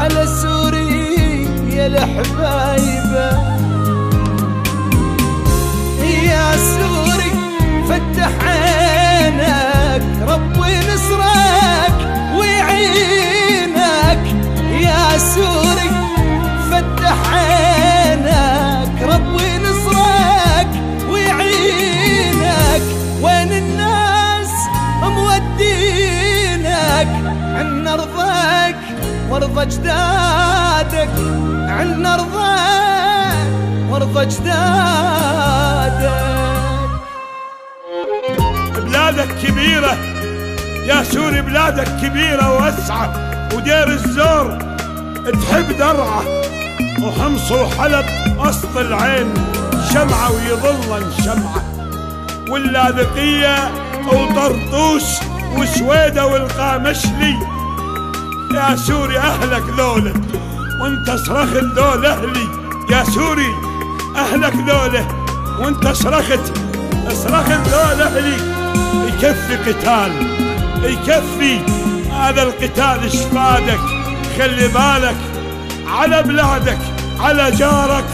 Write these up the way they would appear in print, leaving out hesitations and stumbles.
على سوريا الحبايبة. يا سوري فتح عينك ربي نصرك ويعينك. يا سوري فتح عينك ربي نصرك ويعينك. وين الناس مودينك؟ عنا رضاك وارضى اجدادك، عنا رضاك وارضى اجدادك. بلادك كبيرة يا سوري، بلادك كبيرة واسعة، ودير الزور تحب درعة، وحمص وحلب أسط العين شمعة ويظلن شمعة، واللاذقية وطرطوش وسويدة والقامشلي. يا سوري أهلك ذوله وانت صرخت ذول أهلي. يا سوري أهلك ذوله وانت صرخت ذول أهلي. يكفي قتال، يكفي هذا القتال شفادك. خلي بالك على بلادك، على جارك،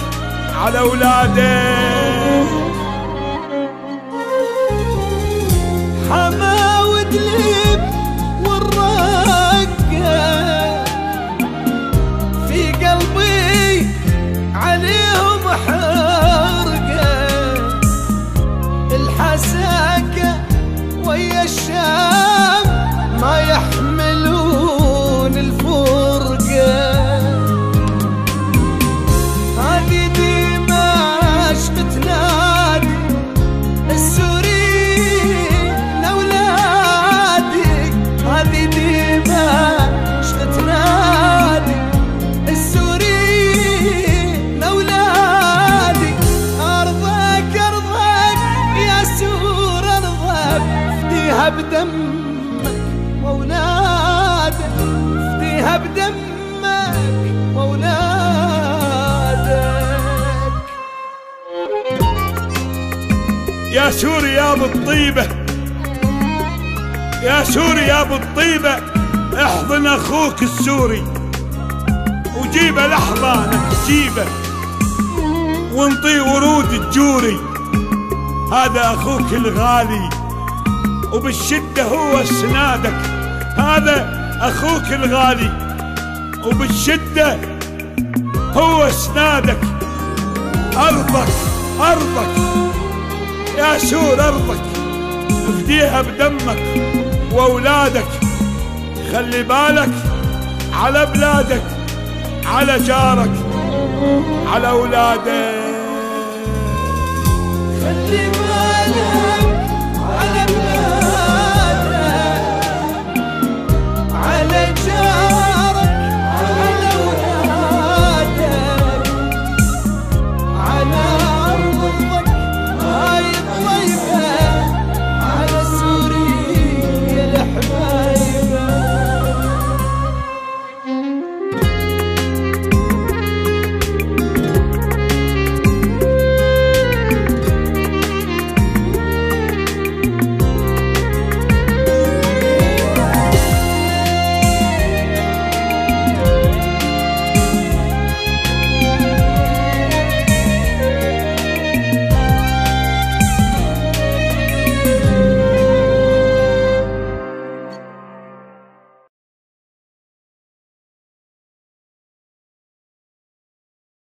على أولادك. حما ودليب والرقة في قلبي عليهم حرقة. الحساكة ويا الشام ما يحملون الفرقة. هذه دمشق تنادي السوري لأولادك. هذه دمشق تنادي السوري لأولادك. أرضك أرضك يا سور أرضك، فديها بدمك وأولادك، فديها بدمك وأولادك. يا سوري يا ابو الطيبة، يا سوري يا ابو الطيبة، احضن اخوك السوري وجيبه لاحضانك، جيبه وانطيه ورود الجوري. هذا اخوك الغالي وبالشدة هو سنادك. هذا اخوك الغالي وبالشدة هو سنادك. ارضك ارضك يا سور، ارضك افديها بدمك واولادك. خلي بالك على بلادك، على جارك، على اولادك. خلي